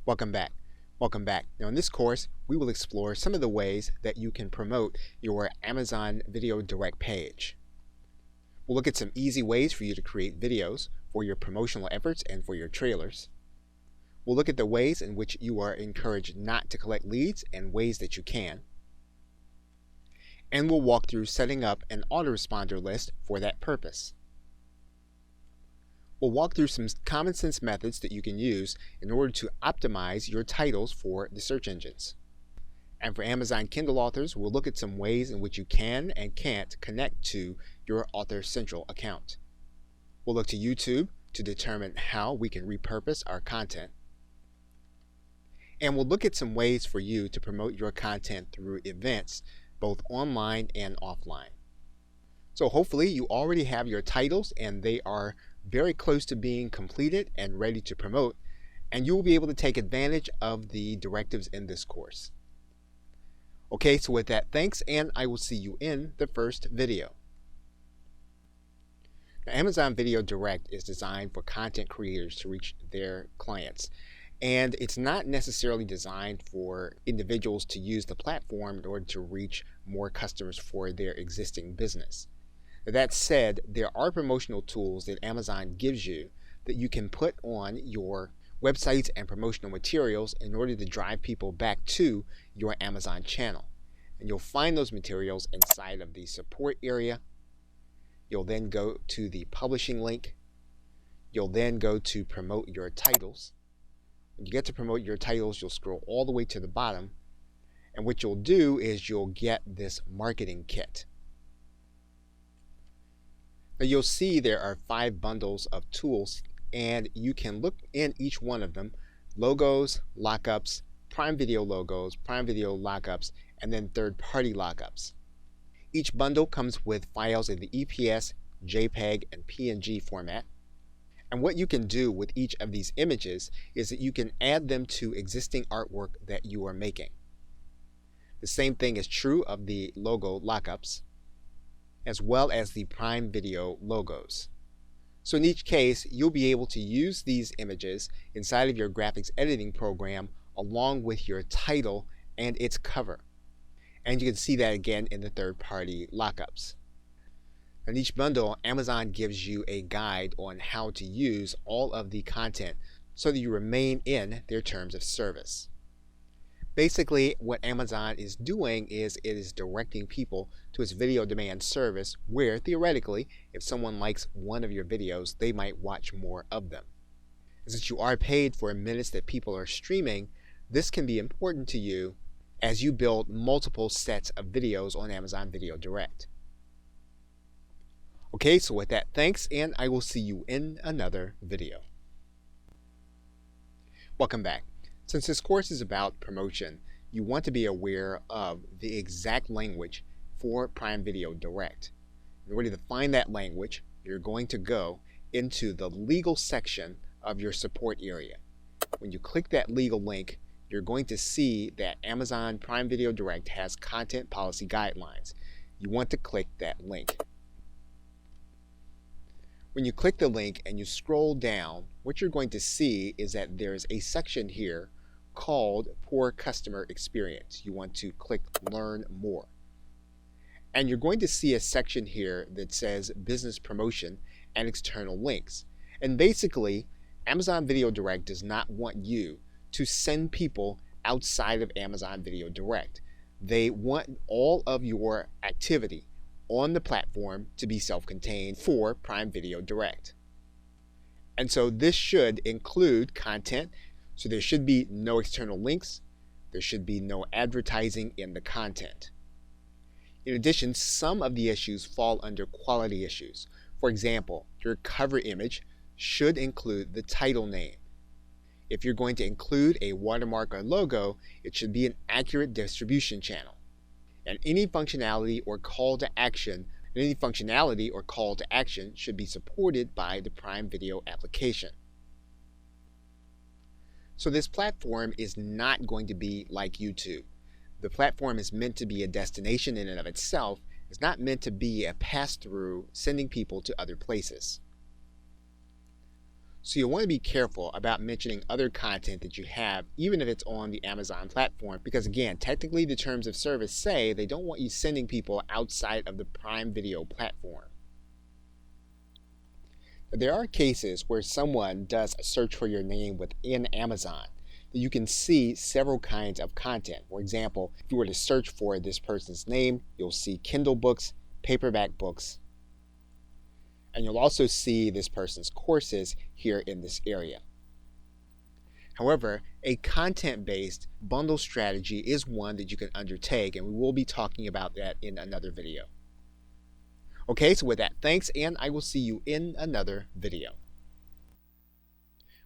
Welcome back. Welcome back. Now in this course, we will explore some of the ways that you can promote your Amazon Video Direct page. We'll look at some easy ways for you to create videos for your promotional efforts and for your trailers. We'll look at the ways in which you are encouraged not to collect leads and ways that you can. And we'll walk through setting up an autoresponder list for that purpose. We'll walk through some common sense methods that you can use in order to optimize your titles for the search engines. And for Amazon Kindle authors, we'll look at some ways in which you can and can't connect to your Author Central account. We'll look to YouTube to determine how we can repurpose our content. And we'll look at some ways for you to promote your content through events, both online and offline. So hopefully you already have your titles and they are very close to being completed and ready to promote, and you will be able to take advantage of the directives in this course. Okay, so with that, thanks, and I will see you in the first video. Now, Amazon Video Direct is designed for content creators to reach their clients, and it's not necessarily designed for individuals to use the platform in order to reach more customers for their existing business. That said, there are promotional tools that Amazon gives you that you can put on your websites and promotional materials in order to drive people back to your Amazon channel. And you'll find those materials inside of the support area. You'll then go to the publishing link. You'll then go to promote your titles. When you get to promote your titles, you'll scroll all the way to the bottom. And what you'll do is you'll get this marketing kit. Now you'll see there are 5 bundles of tools, and you can look in each one of them: logos, lockups, Prime Video logos, Prime Video lockups, and then third-party lockups. Each bundle comes with files in the EPS, JPEG, and PNG format. And what you can do with each of these images is that you can add them to existing artwork that you are making. The same thing is true of the logo lockups, as well as the Prime Video logos. So in each case, you'll be able to use these images inside of your graphics editing program along with your title and its cover. And you can see that again in the third-party lockups. In each bundle, Amazon gives you a guide on how to use all of the content so that you remain in their terms of service. Basically, what Amazon is doing is it is directing people to its video demand service, where theoretically, if someone likes one of your videos, they might watch more of them. Since you are paid for minutes that people are streaming, this can be important to you as you build multiple sets of videos on Amazon Video Direct. Okay, so with that, thanks, and I will see you in another video. Welcome back. Since this course is about promotion, you want to be aware of the exact language for Prime Video Direct. In order to find that language, you're going to go into the legal section of your support area. When you click that legal link, you're going to see that Amazon Prime Video Direct has content policy guidelines. You want to click that link. When you click the link and you scroll down, what you're going to see is that there's a section here called Poor Customer Experience. You want to click Learn More. And you're going to see a section here that says Business Promotion and External Links. And basically, Amazon Video Direct does not want you to send people outside of Amazon Video Direct. They want all of your activity on the platform to be self-contained for Prime Video Direct. And so this should include content. So there should be no external links. There should be no advertising in the content. In addition, some of the issues fall under quality issues. For example, your cover image should include the title name. If you're going to include a watermark or logo, it should be an accurate distribution channel. And any functionality or call to action should be supported by the Prime Video application. So this platform is not going to be like YouTube. The platform is meant to be a destination in and of itself. It's not meant to be a pass-through sending people to other places. So you'll want to be careful about mentioning other content that you have, even if it's on the Amazon platform, because again, technically the terms of service say they don't want you sending people outside of the Prime Video platform. But there are cases where someone does a search for your name within Amazon. You can see several kinds of content. For example, if you were to search for this person's name, you'll see Kindle books, paperback books, and you'll also see this person's courses here in this area. However, a content-based bundle strategy is one that you can undertake, and we will be talking about that in another video. Okay, so with that, thanks, and I will see you in another video.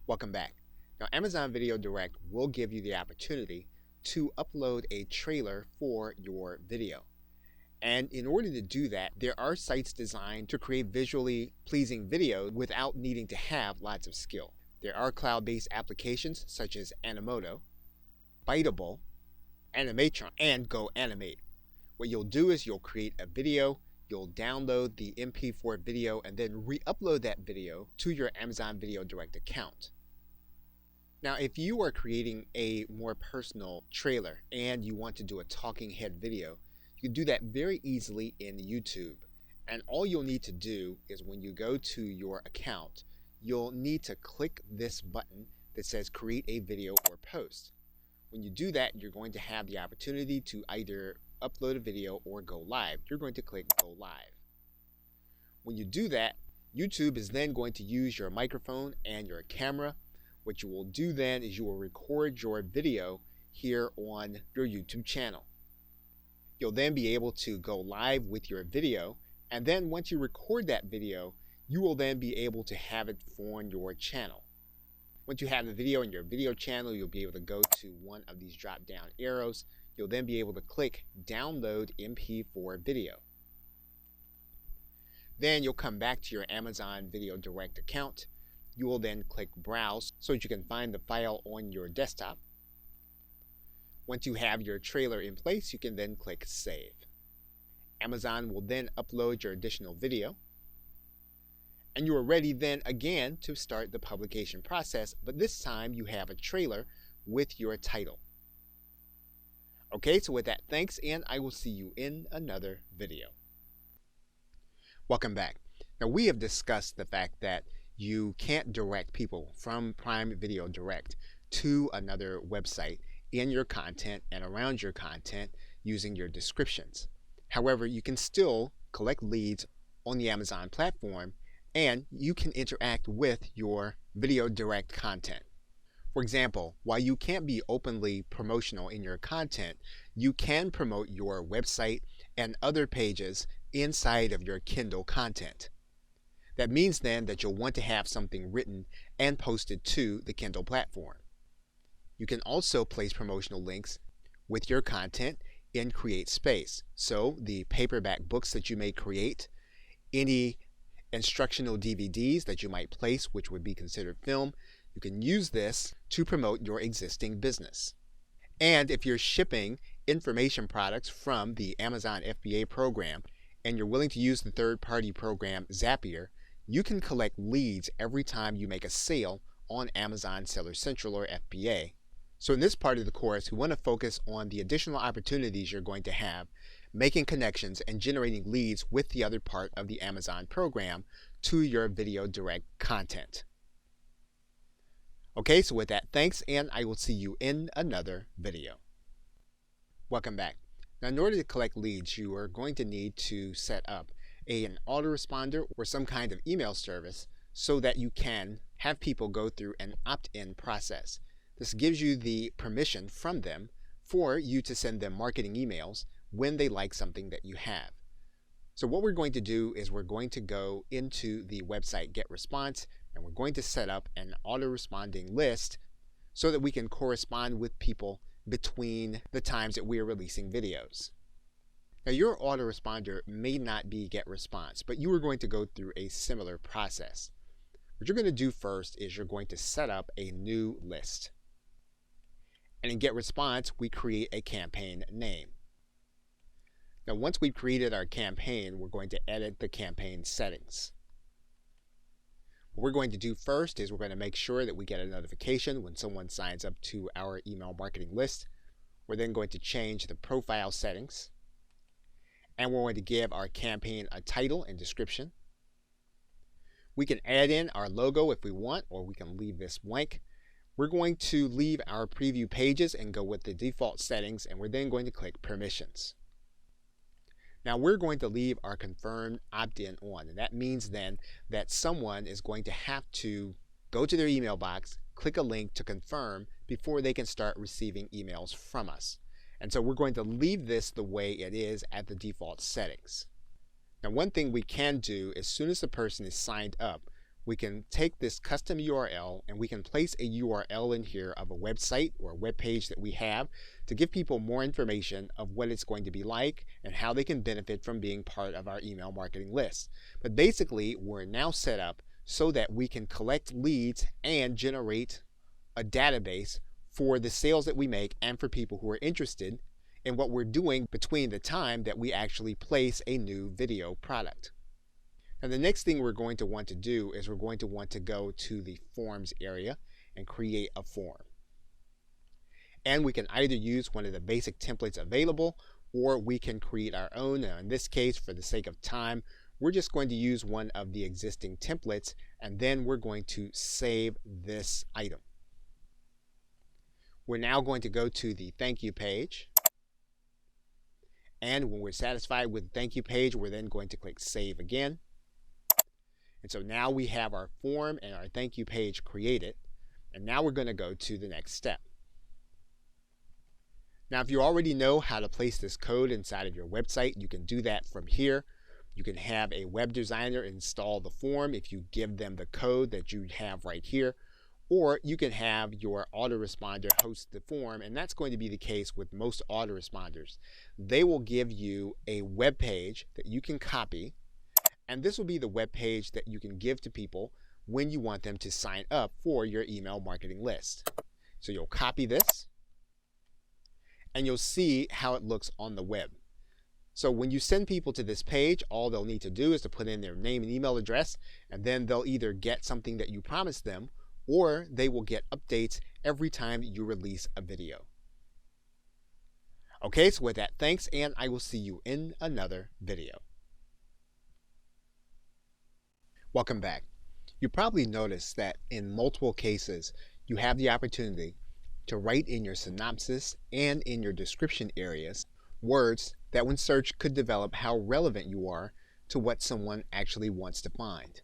Welcome back. Now, Amazon Video Direct will give you the opportunity to upload a trailer for your video. And in order to do that, there are sites designed to create visually pleasing videos without needing to have lots of skill. There are cloud-based applications such as Animoto, Biteable, Animatron, and GoAnimate. What you'll do is you'll create a video, you'll download the MP4 video, and then re-upload that video to your Amazon Video Direct account. Now, if you are creating a more personal trailer and you want to do a talking head video, you can do that very easily in YouTube. And all you'll need to do is when you go to your account, you'll need to click this button that says create a video or post. When you do that, you're going to have the opportunity to either upload a video or go live. You're going to click go live. When you do that, YouTube is then going to use your microphone and your camera. What you will do then is you will record your video here on your YouTube channel. You'll then be able to go live with your video, and then once you record that video, you will then be able to have it on your channel. Once you have the video in your video channel, you'll be able to go to one of these drop down arrows. You'll then be able to click download MP4 video. Then you'll come back to your Amazon Video Direct account. You will then click browse so that you can find the file on your desktop. Once you have your trailer in place, you can then click save. Amazon will then upload your additional video, and you are ready then again to start the publication process, but this time you have a trailer with your title. Okay, so with that, thanks, and I will see you in another video. Welcome back. Now, we have discussed the fact that you can't direct people from Prime Video Direct to another website in your content and around your content using your descriptions. However, you can still collect leads on the Amazon platform, and you can interact with your Video Direct content. For example, while you can't be openly promotional in your content, you can promote your website and other pages inside of your Kindle content. That means then that you'll want to have something written and posted to the Kindle platform. You can also place promotional links with your content in Create Space. So the paperback books that you may create, any instructional DVDs that you might place, which would be considered film, you can use this to promote your existing business. And if you're shipping information products from the Amazon FBA program and you're willing to use the third-party program Zapier, you can collect leads every time you make a sale on Amazon Seller Central or FBA. So in this part of the course, we want to focus on the additional opportunities you're going to have, making connections and generating leads with the other part of the Amazon program to your Video Direct content. Okay, so with that, thanks, and I will see you in another video. Welcome back. Now, in order to collect leads, you are going to need to set up an autoresponder or some kind of email service so that you can have people go through an opt-in process. This gives you the permission from them for you to send them marketing emails when they like something that you have. So what we're going to do is we're going to go into the website GetResponse, and we're going to set up an auto-responding list so that we can correspond with people between the times that we are releasing videos. Now, your autoresponder may not be GetResponse, but you are going to go through a similar process. What you're going to do first is you're going to set up a new list. And in GetResponse, we create a campaign name. Now, once we've created our campaign, we're going to edit the campaign settings. What we're going to do first is we're going to make sure that we get a notification when someone signs up to our email marketing list. We're then going to change the profile settings, and we're going to give our campaign a title and description. We can add in our logo if we want, or we can leave this blank. We're going to leave our preview pages and go with the default settings, and we're then going to click permissions. Now we're going to leave our confirmed opt-in on, and that means then that someone is going to have to go to their email box, click a link to confirm before they can start receiving emails from us. And so we're going to leave this the way it is at the default settings. Now one thing we can do, as soon as the person is signed up, we can take this custom URL and we can place a URL in here of a website or a web page that we have to give people more information of what it's going to be like and how they can benefit from being part of our email marketing list. But basically, we're now set up so that we can collect leads and generate a database for the sales that we make and for people who are interested in what we're doing between the time that we actually place a new video product. Now the next thing we're going to want to do is we're going to want to go to the forms area and create a form. And we can either use one of the basic templates available, or we can create our own. Now in this case, for the sake of time, we're just going to use one of the existing templates, and then we're going to save this item. We're now going to go to the thank you page. And when we're satisfied with the thank you page, we're then going to click save again. And so now we have our form and our thank you page created. And now we're going to go to the next step. Now, if you already know how to place this code inside of your website, you can do that from here. You can have a web designer install the form if you give them the code that you have right here. Or you can have your autoresponder host the form, and that's going to be the case with most autoresponders. They will give you a web page that you can copy, and this will be the web page that you can give to people when you want them to sign up for your email marketing list. So you'll copy this, and you'll see how it looks on the web. So when you send people to this page, all they'll need to do is to put in their name and email address, and then they'll either get something that you promised them, or they will get updates every time you release a video. Okay, so with that, thanks, and I will see you in another video. Welcome back. You probably noticed that in multiple cases, you have the opportunity to write in your synopsis and in your description areas words that when searched could develop how relevant you are to what someone actually wants to find.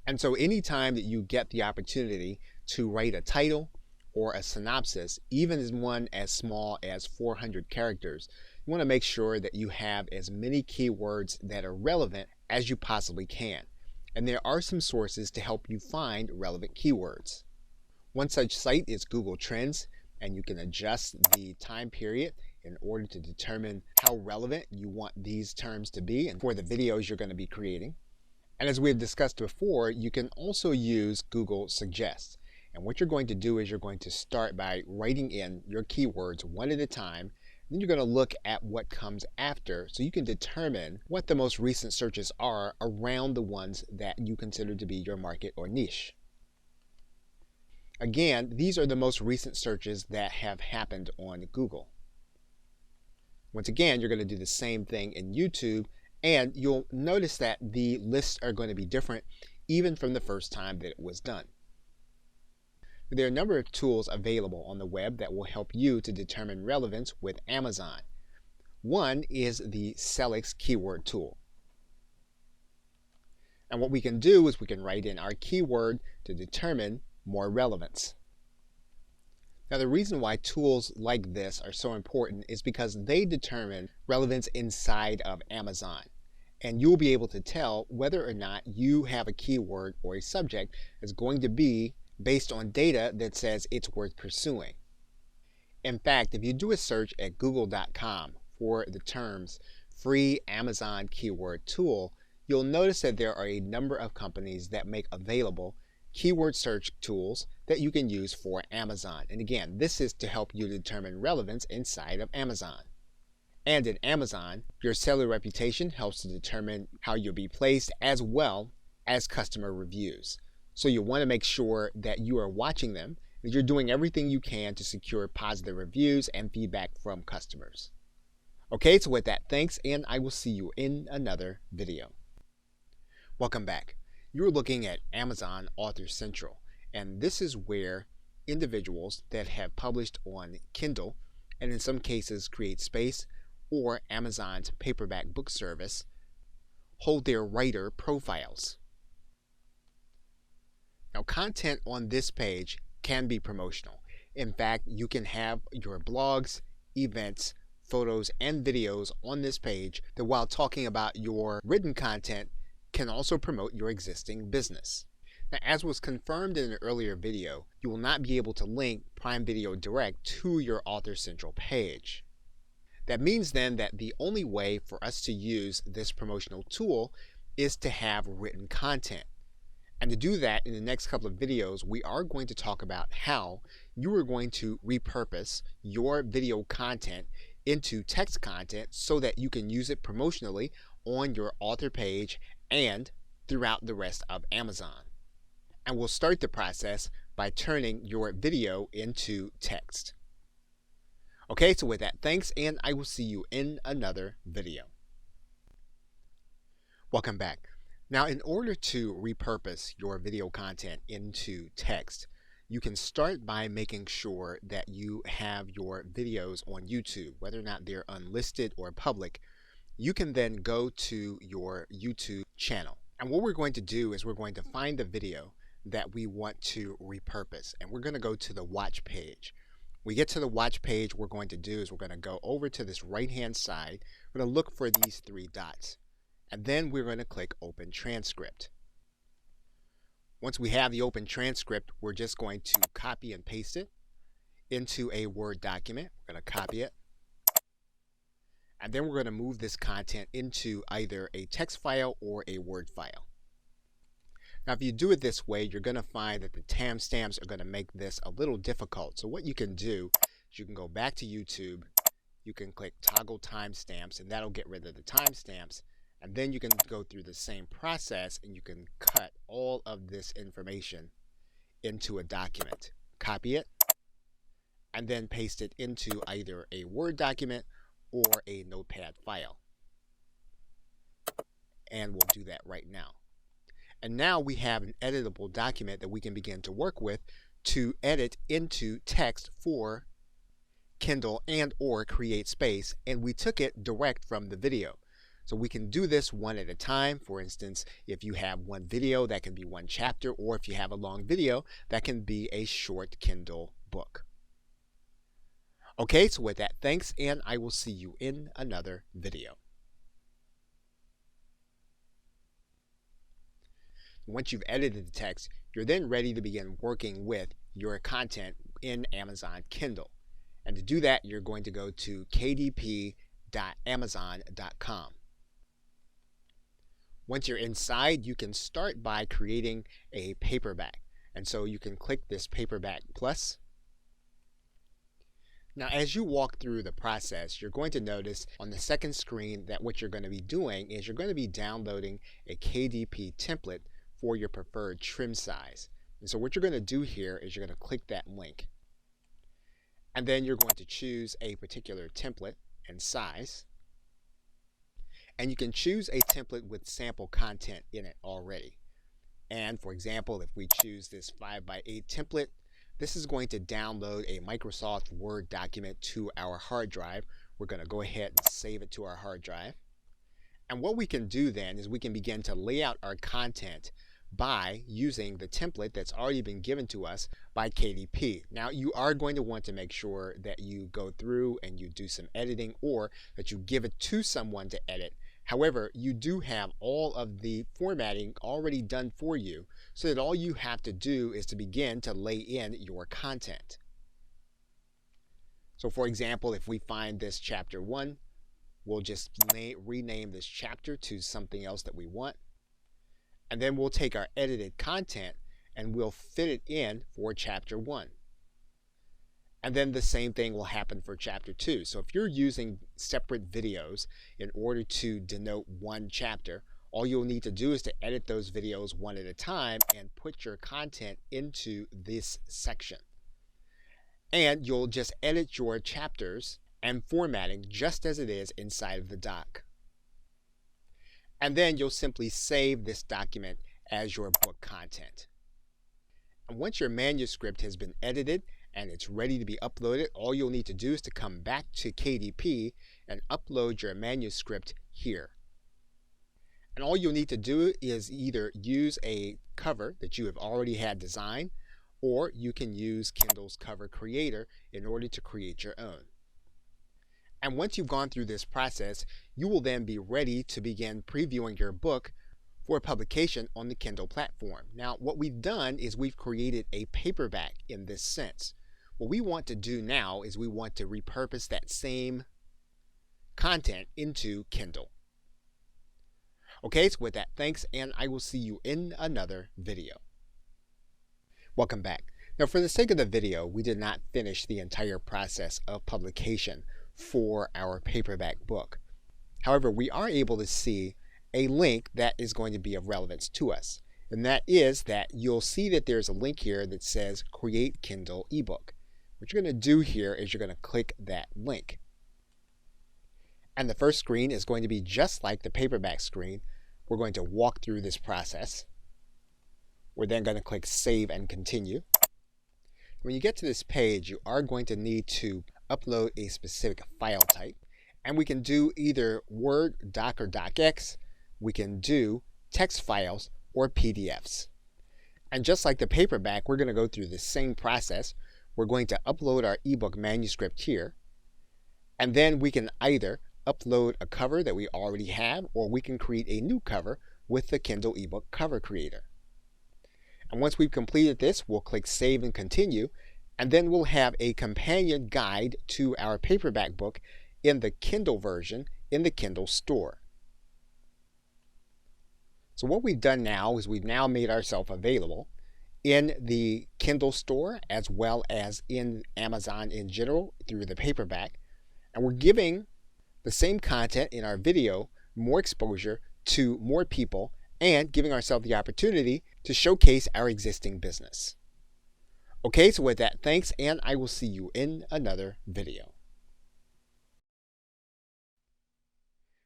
And so anytime that you get the opportunity to write a title or a synopsis, even as one as small as 400 characters, you want to make sure that you have as many keywords that are relevant as you possibly can. And there are some sources to help you find relevant keywords. One such site is Google Trends, and you can adjust the time period in order to determine how relevant you want these terms to be and for the videos you're going to be creating. And as we've discussed before, you can also use Google Suggest. And what you're going to do is you're going to start by writing in your keywords one at a time. Then you're going to look at what comes after so you can determine what the most recent searches are around the ones that you consider to be your market or niche. Again, these are the most recent searches that have happened on Google. Once again, you're going to do the same thing in YouTube, and you'll notice that the lists are going to be different even from the first time that it was done. There are a number of tools available on the web that will help you to determine relevance with Amazon. One is the Selix keyword tool. And what we can do is we can write in our keyword to determine more relevance. Now the reason why tools like this are so important is because they determine relevance inside of Amazon. And you'll be able to tell whether or not you have a keyword or a subject that's going to be based on data that says it's worth pursuing. In fact, if you do a search at google.com for the terms free Amazon keyword tool, you'll notice that there are a number of companies that make available keyword search tools that you can use for Amazon. And again, this is to help you determine relevance inside of Amazon. And in Amazon, your seller reputation helps to determine how you'll be placed as well as customer reviews. So you want to make sure that you are watching them, that you're doing everything you can to secure positive reviews and feedback from customers. Okay, so with that, thanks, and I will see you in another video. Welcome back. You're looking at Amazon Author Central, and this is where individuals that have published on Kindle, and in some cases CreateSpace or Amazon's paperback book service, hold their writer profiles. Now, content on this page can be promotional. In fact, you can have your blogs, events, photos, and videos on this page that, while talking about your written content, can also promote your existing business. Now, as was confirmed in an earlier video, you will not be able to link Prime Video Direct to your Author Central page. That means then that the only way for us to use this promotional tool is to have written content. And to do that, in the next couple of videos, we are going to talk about how you are going to repurpose your video content into text content so that you can use it promotionally on your author page and throughout the rest of Amazon. And we'll start the process by turning your video into text. Okay, so with that, thanks, and I will see you in another video. Welcome back. Now, in order to repurpose your video content into text, you can start by making sure that you have your videos on YouTube, whether or not they're unlisted or public. You can then go to your YouTube channel. And what we're going to do is we're going to find the video that we want to repurpose, and we're going to go to the watch page. We get to the watch page, what we're going to do is we're going to go over to this right-hand side. We're going to look for these three dots. And then we're going to click Open Transcript. Once we have the open transcript, we're just going to copy and paste it into a Word document. We're going to copy it. And then we're going to move this content into either a text file or a Word file. Now, if you do it this way, you're going to find that the timestamps are going to make this a little difficult. So what you can do is you can go back to YouTube, you can click Toggle Timestamps, and that'll get rid of the timestamps. And then you can go through the same process and you can cut all of this information into a document. Copy it and then paste it into either a Word document or a Notepad file. And we'll do that right now. And now we have an editable document that we can begin to work with to edit into text for Kindle and or CreateSpace, and we took it direct from the video. So we can do this one at a time. For instance, if you have one video, that can be one chapter, or if you have a long video, that can be a short Kindle book. Okay, so with that, thanks, and I will see you in another video. Once you've edited the text, you're then ready to begin working with your content in Amazon Kindle. And to do that, you're going to go to kdp.amazon.com. Once you're inside, you can start by creating a paperback. And so you can click this Paperback Plus. Now, as you walk through the process, you're going to notice on the second screen that what you're going to be doing is you're going to be downloading a KDP template for your preferred trim size. And so what you're going to do here is you're going to click that link. And then you're going to choose a particular template and size. And you can choose a template with sample content in it already. And for example, if we choose this 5x8 template, this is going to download a Microsoft Word document to our hard drive. We're going to go ahead and save it to our hard drive. And what we can do then is we can begin to lay out our content by using the template that's already been given to us by KDP. Now, you are going to want to make sure that you go through and you do some editing, or that you give it to someone to edit. However, you do have all of the formatting already done for you, so that all you have to do is to begin to lay in your content. So for example, if we find this chapter 1, we'll just rename this chapter to something else that we want. And then we'll take our edited content and we'll fit it in for chapter 1. And then the same thing will happen for chapter 2. So if you're using separate videos in order to denote one chapter, All you'll need to do is to edit those videos one at a time and put your content into this section. And you'll just edit your chapters and formatting just as it is inside of the doc. And then you'll simply save this document as your book content. And once your manuscript has been edited and it's ready to be uploaded, all you'll need to do is to come back to KDP and upload your manuscript here. And all you'll need to do is either use a cover that you have already had designed, or you can use Kindle's Cover Creator in order to create your own. And once you've gone through this process, you will then be ready to begin previewing your book for publication on the Kindle platform. Now, what we've done is we've created a paperback in this sense. What we want to do now is we want to repurpose that same content into Kindle. Okay, so with that, thanks, and I will see you in another video. Welcome back. Now, for the sake of the video, we did not finish the entire process of publication for our paperback book. However, we are able to see a link that is going to be of relevance to us. And that is that you'll see that there's a link here that says Create Kindle eBook. What you're going to do here is you're going to click that link. And the first screen is going to be just like the paperback screen. We're going to walk through this process. We're then going to click Save and Continue. When you get to this page, you are going to need to upload a specific file type. And we can do either Word, Doc, or DocX. We can do text files or PDFs. And just like the paperback, we're going to go through the same process. We're going to upload our ebook manuscript here. And then we can either upload a cover that we already have, or we can create a new cover with the Kindle eBook Cover Creator. And once we've completed this, we'll click Save and Continue, and then we'll have a companion guide to our paperback book in the Kindle version in the Kindle store. So what we've done now is we've now made ourselves available in the Kindle store as well as in Amazon in general through the paperback, and we're giving the same content in our video more exposure to more people and giving ourselves the opportunity to showcase our existing business. Okay, so with that, thanks, and I will see you in another video.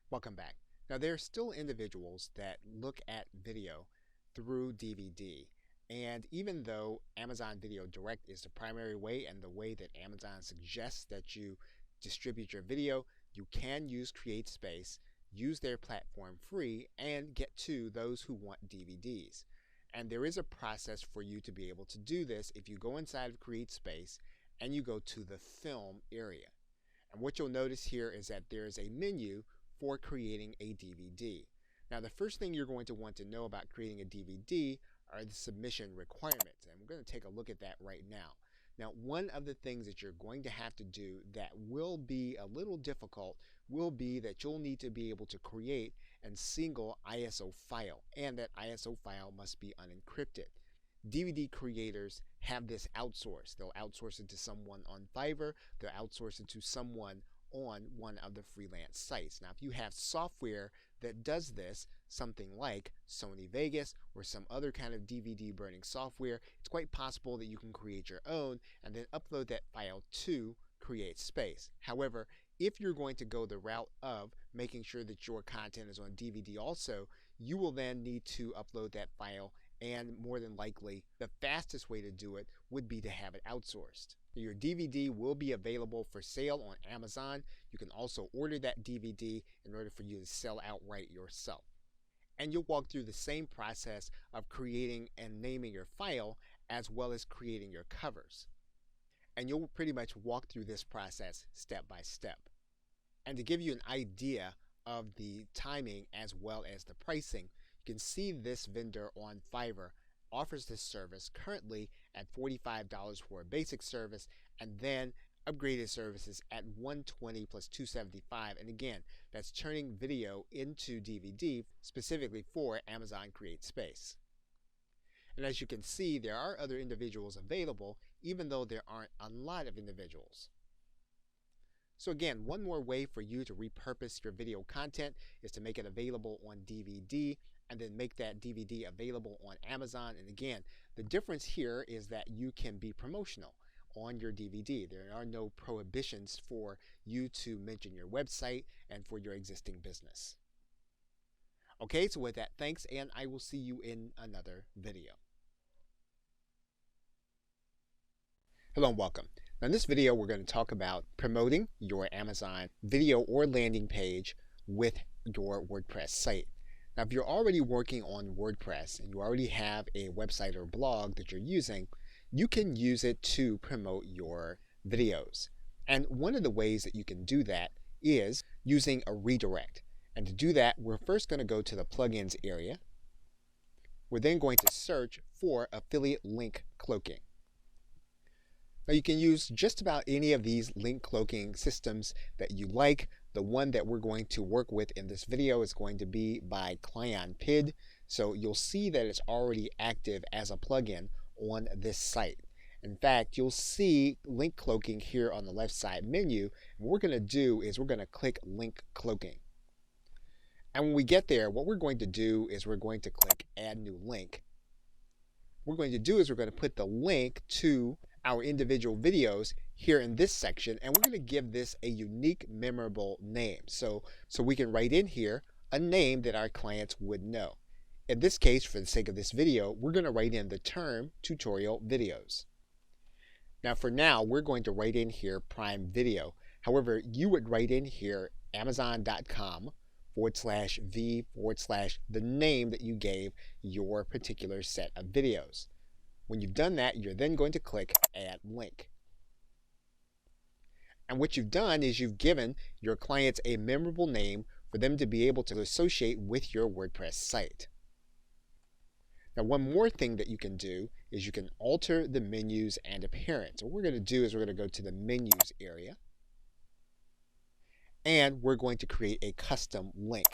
Welcome back. Now, there are still individuals that look at video through DVD. And even though Amazon Video Direct is the primary way and the way that Amazon suggests that you distribute your video, you can use CreateSpace, use their platform free, and get to those who want DVDs. And there is a process for you to be able to do this if you go inside of CreateSpace and you go to the film area. And what you'll notice here is that there is a menu for creating a DVD. Now, the first thing you're going to want to know about creating a DVD are the submission requirements, and we're going to take a look at that right now. Now, one of the things that you're going to have to do that will be a little difficult will be that you'll need to be able to create a single ISO file, and that ISO file must be unencrypted. DVD creators have this outsourced. They'll outsource it to someone on Fiverr, they'll outsource it to someone on one of the freelance sites. Now, if you have software that does this, something like Sony Vegas or some other kind of DVD burning software, it's quite possible that you can create your own and then upload that file to CreateSpace. However, if you're going to go the route of making sure that your content is on DVD also, you will then need to upload that file, and more than likely the fastest way to do it would be to have it outsourced. Your DVD will be available for sale on Amazon. You can also order that DVD in order for you to sell outright yourself. And you'll walk through the same process of creating and naming your file as well as creating your covers. And you'll pretty much walk through this process step by step. And to give you an idea of the timing as well as the pricing, you can see this vendor on Fiverr offers this service currently at $45 for a basic service, and then upgraded services at $120 plus $275. And again, that's turning video into DVD specifically for Amazon CreateSpace. And as you can see, there are other individuals available, even though there aren't a lot of individuals. So again, one more way for you to repurpose your video content is to make it available on DVD and then make that DVD available on Amazon. And again, the difference here is that you can be promotional on your DVD. There are no prohibitions for you to mention your website and for your existing business. Okay, so with that, thanks, and I will see you in another video. Hello and welcome. Now in this video, we're going to talk about promoting your Amazon video or landing page with your WordPress site. Now, if you're already working on WordPress and you already have a website or blog that you're using, you can use it to promote your videos. And one of the ways that you can do that is using a redirect. And to do that, we're first going to go to the plugins area. We're then going to search for affiliate link cloaking. Now you can use just about any of these link cloaking systems that you like. The one that we're going to work with in this video is going to be by ClionPid. So you'll see that it's already active as a plugin on this site. In fact, you'll see link cloaking here on the left side menu. And what we're going to do is we're going to click link cloaking. And when we get there, what we're going to do is we're going to click add new link. What we're going to do is we're going to put the link to our individual videos here in this section, and we're going to give this a unique, memorable name. So we can write in here a name that our clients would know. In this case, for the sake of this video, we're going to write in the term tutorial videos. Now for now, we're going to write in here Prime Video. However, you would write in here Amazon.com/v/the name that you gave your particular set of videos. When you've done that, you're then going to click Add Link. And what you've done is you've given your clients a memorable name for them to be able to associate with your WordPress site. Now, one more thing that you can do is you can alter the menus and appearance. What we're going to do is we're going to go to the menus area, and we're going to create a custom link.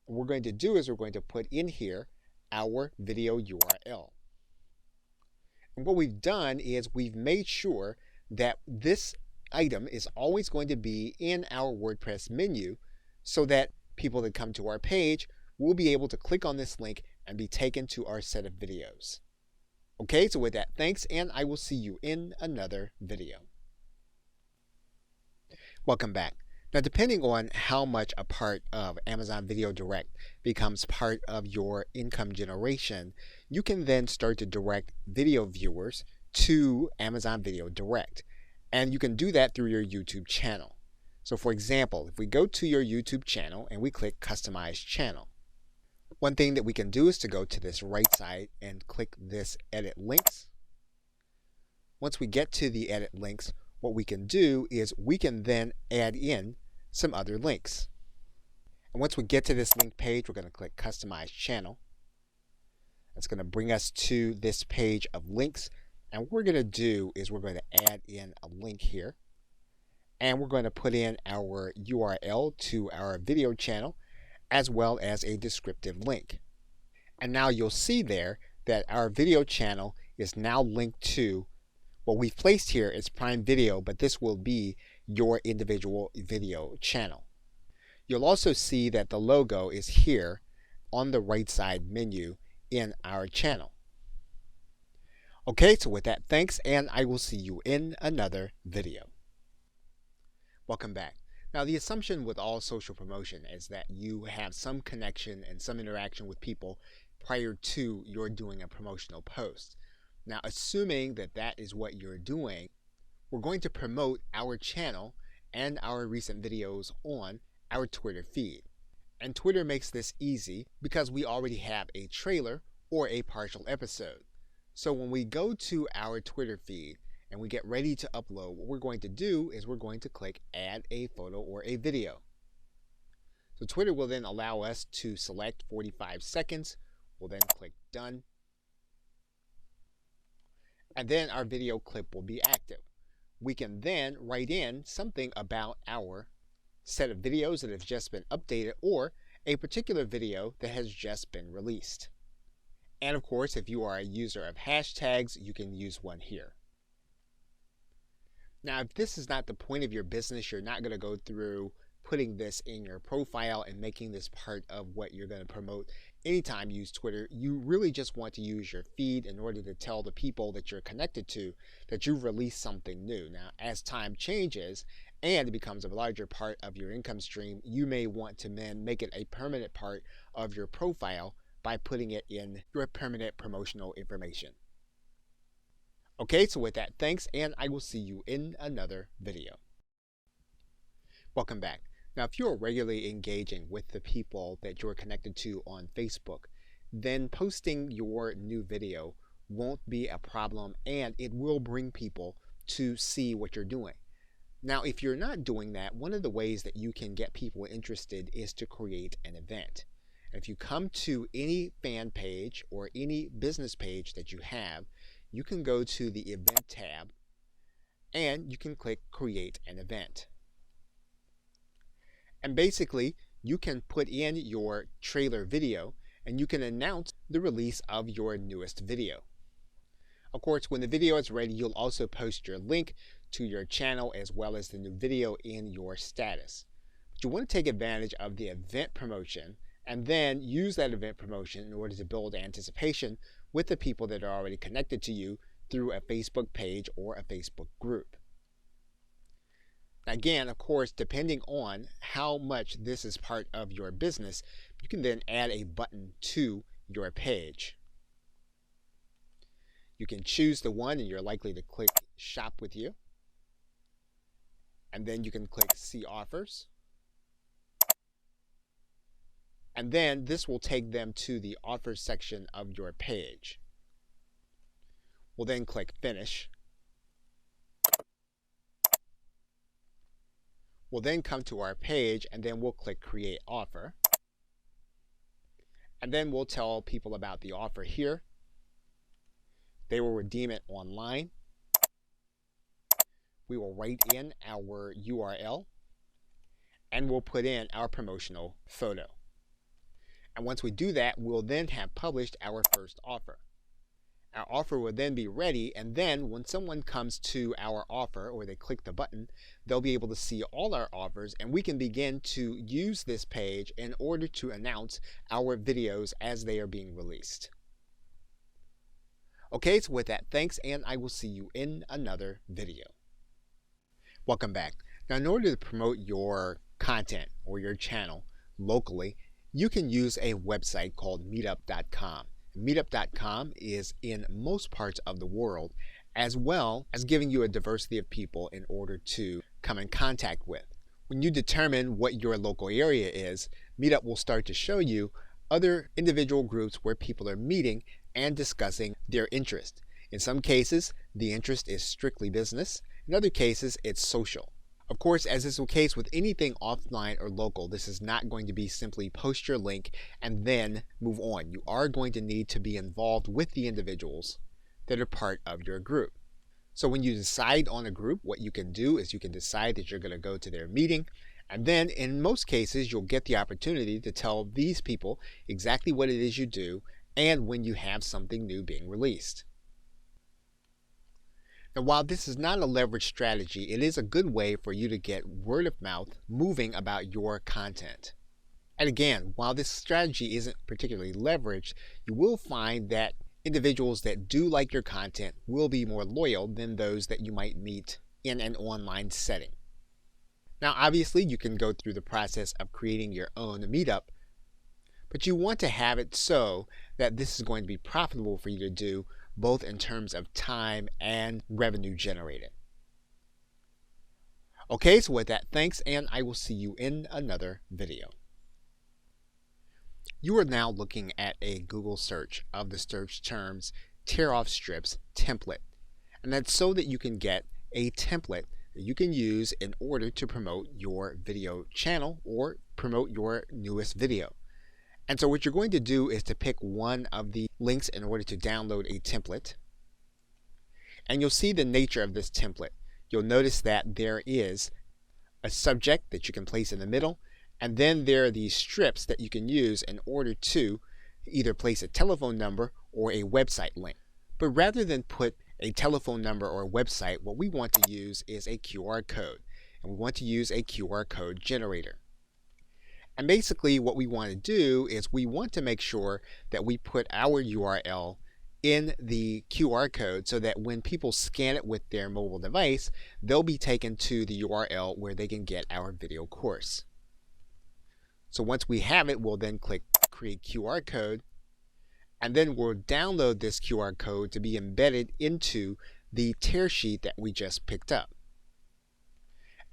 What we're going to do is we're going to put in here our video URL. And what we've done is we've made sure that this item is always going to be in our WordPress menu so that people that come to our page will be able to click on this link and be taken to our set of videos. Okay, so with that, thanks, and I will see you in another video. Welcome back. Now, depending on how much a part of Amazon Video Direct becomes part of your income generation, you can then start to direct video viewers to Amazon Video Direct. And you can do that through your YouTube channel. So for example, if we go to your YouTube channel and we click Customize Channel, one thing that we can do is to go to this right side and click this Edit Links. Once we get to the Edit Links, what we can do is we can then add in some other links. And once we get to this link page, we're going to click Customize Channel. That's going to bring us to this page of links. And what we're going to do is we're going to add in a link here. And we're going to put in our URL to our video channel as well as a descriptive link. And now you'll see there that our video channel is now linked to what we've placed here is Prime Video, but this will be your individual video channel. You'll also see that the logo is here on the right side menu in our channel. Okay, so with that, thanks, and I will see you in another video. Welcome back. Now, the assumption with all social promotion is that you have some connection and some interaction with people prior to your doing a promotional post. Now, assuming that that is what you're doing, we're going to promote our channel and our recent videos on our Twitter feed. And Twitter makes this easy because we already have a trailer or a partial episode. So when we go to our Twitter feed and we get ready to upload, what we're going to do is we're going to click Add a Photo or a Video. So Twitter will then allow us to select 45 seconds. We'll then click Done. And then our video clip will be active. We can then write in something about our set of videos that have just been updated or a particular video that has just been released. And of course, if you are a user of hashtags, you can use one here. Now, if this is not the point of your business, you're not going to go through putting this in your profile and making this part of what you're going to promote anytime you use Twitter. You really just want to use your feed in order to tell the people that you're connected to that you've released something new. Now, as time changes and it becomes a larger part of your income stream, you may want to then make it a permanent part of your profile by putting it in your permanent promotional information. Okay, so with that, thanks, and I will see you in another video. Welcome back. Now, if you're regularly engaging with the people that you're connected to on Facebook, then posting your new video won't be a problem, and it will bring people to see what you're doing. Now, if you're not doing that, one of the ways that you can get people interested is to create an event. And if you come to any fan page or any business page that you have, you can go to the event tab and you can click create an event. And basically, you can put in your trailer video and you can announce the release of your newest video. Of course, when the video is ready, you'll also post your link to your channel as well as the new video in your status. But you want to take advantage of the event promotion and then use that event promotion in order to build anticipation with the people that are already connected to you through a Facebook page or a Facebook group. Again, of course, depending on how much this is part of your business, you can then add a button to your page. You can choose the one and you're likely to click Shop with You. And then you can click See Offers. And then this will take them to the Offers section of your page. We'll then click Finish. We'll then come to our page and then we'll click Create Offer. And then we'll tell people about the offer here. They will redeem it online. We will write in our URL and we'll put in our promotional photo. And once we do that, we'll then have published our first offer. Our offer will then be ready, and then when someone comes to our offer or they click the button, they'll be able to see all our offers and we can begin to use this page in order to announce our videos as they are being released. Okay, so with that, thanks, and I will see you in another video. Welcome back. Now, in order to promote your content or your channel locally, you can use a website called meetup.com. Meetup.com is in most parts of the world, as well as giving you a diversity of people in order to come in contact with. When you determine what your local area is, Meetup will start to show you other individual groups where people are meeting and discussing their interest. In some cases, the interest is strictly business. In other cases, it's social. Of course, as is the case with anything offline or local, this is not going to be simply post your link and then move on. You are going to need to be involved with the individuals that are part of your group. So when you decide on a group, what you can do is you can decide that you're going to go to their meeting, and then in most cases, you'll get the opportunity to tell these people exactly what it is you do and when you have something new being released. Now, while this is not a leverage strategy, it is a good way for you to get word of mouth moving about your content. And again, while this strategy isn't particularly leveraged, you will find that individuals that do like your content will be more loyal than those that you might meet in an online setting. Now, obviously, you can go through the process of creating your own meetup, but you want to have it so that this is going to be profitable for you to do, both in terms of time and revenue generated. Okay, so with that, thanks, and I will see you in another video. You are now looking at a Google search of the search terms tear off strips template, and that's so that you can get a template that you can use in order to promote your video channel or promote your newest video. And so what you're going to do is to pick one of the links in order to download a template. And you'll see the nature of this template. You'll notice that there is a subject that you can place in the middle, and then there are these strips that you can use in order to either place a telephone number or a website link. But rather than put a telephone number or a website, what we want to use is a QR code. And we want to use a QR code generator. And basically what we want to do is we want to make sure that we put our URL in the QR code so that when people scan it with their mobile device, they'll be taken to the URL where they can get our video course. So once we have it, we'll then click Create QR Code, and then we'll download this QR code to be embedded into the tear sheet that we just picked up.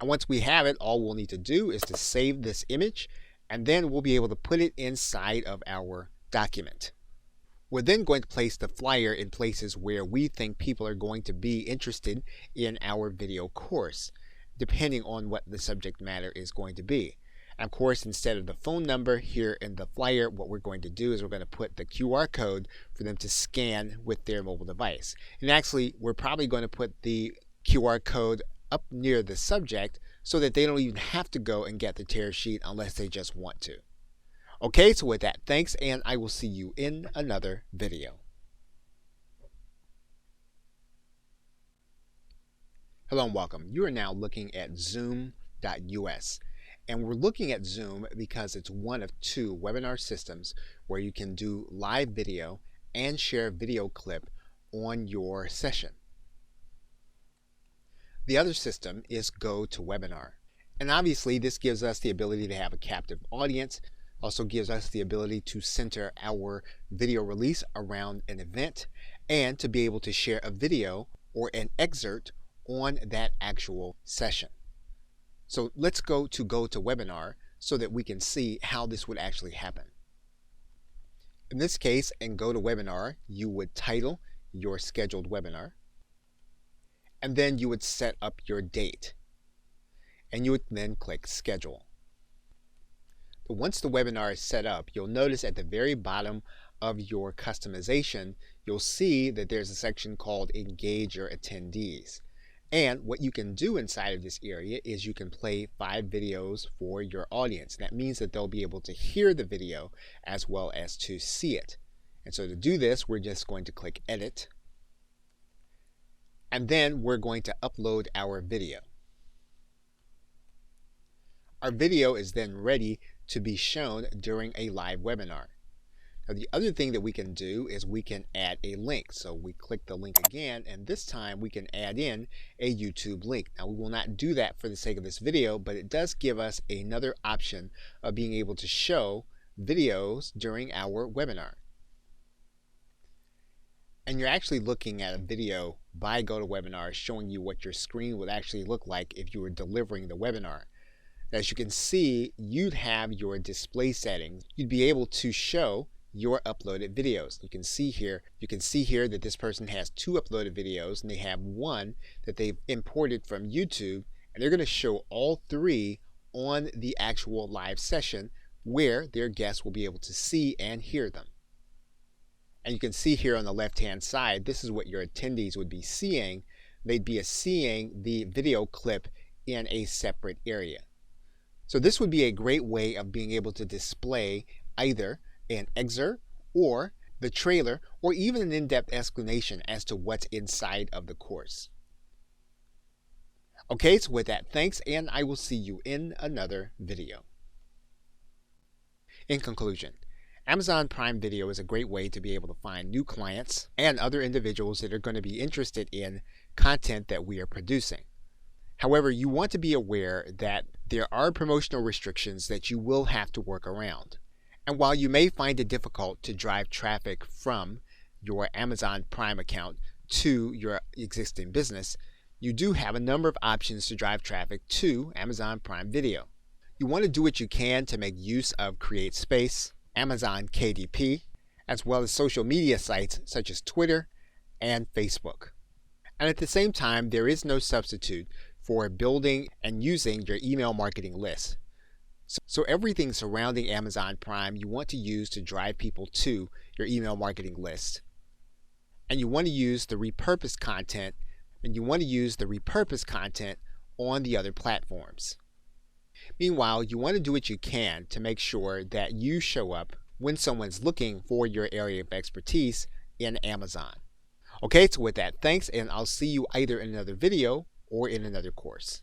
And once we have it, all we'll need to do is to save this image, and then we'll be able to put it inside of our document. We're then going to place the flyer in places where we think people are going to be interested in our video course, depending on what the subject matter is going to be. Of course, instead of the phone number here in the flyer, what we're going to do is we're going to put the QR code for them to scan with their mobile device. And actually, we're probably going to put the QR code up near the subject so that they don't even have to go and get the tear sheet unless they just want to. Okay, so with that, thanks, and I will see you in another video. Hello and welcome. You are now looking at Zoom.us. And we're looking at Zoom because it's one of two webinar systems where you can do live video and share a video clip on your session. The other system is GoToWebinar. And obviously this gives us the ability to have a captive audience, also gives us the ability to center our video release around an event, and to be able to share a video or an excerpt on that actual session. So let's go to GoToWebinar so that we can see how this would actually happen. In this case, in GoToWebinar, you would title your scheduled webinar, and then you would set up your date, and you would then click Schedule. But once the webinar is set up, you'll notice at the very bottom of your customization, you'll see that there's a section called Engage Your Attendees. And what you can do inside of this area is you can play 5 videos for your audience. That means that they'll be able to hear the video as well as to see it. And so to do this, we're just going to click Edit. And then we're going to upload our video. Our video is then ready to be shown during a live webinar. Now the other thing that we can do is we can add a link. So we click the link again, and this time we can add in a YouTube link. Now we will not do that for the sake of this video, but it does give us another option of being able to show videos during our webinar. And you're actually looking at a video by GoToWebinar showing you what your screen would actually look like if you were delivering the webinar. As you can see, you'd have your display settings. You'd be able to show your uploaded videos. You can see here that this person has 2 uploaded videos, and they have one that they've imported from YouTube, and they're going to show all 3 on the actual live session where their guests will be able to see and hear them. And you can see here on the left hand side, this is what your attendees would be seeing. They'd be seeing the video clip in a separate area. So this would be a great way of being able to display either an excerpt or the trailer, or even an in-depth explanation as to what's inside of the course. Okay, so with that, thanks, and I will see you in another video. In conclusion, Amazon Prime Video is a great way to be able to find new clients and other individuals that are going to be interested in content that we are producing. However, you want to be aware that there are promotional restrictions that you will have to work around. And while you may find it difficult to drive traffic from your Amazon Prime account to your existing business, you do have a number of options to drive traffic to Amazon Prime Video. You want to do what you can to make use of CreateSpace, Amazon KDP, as well as social media sites such as Twitter and Facebook. And at the same time, there is no substitute for building and using your email marketing list. So everything surrounding Amazon Prime you want to use to drive people to your email marketing list. And you want to use the repurposed content, on the other platforms. Meanwhile, you want to do what you can to make sure that you show up when someone's looking for your area of expertise in Amazon. Okay, so with that, thanks, and I'll see you either in another video or in another course.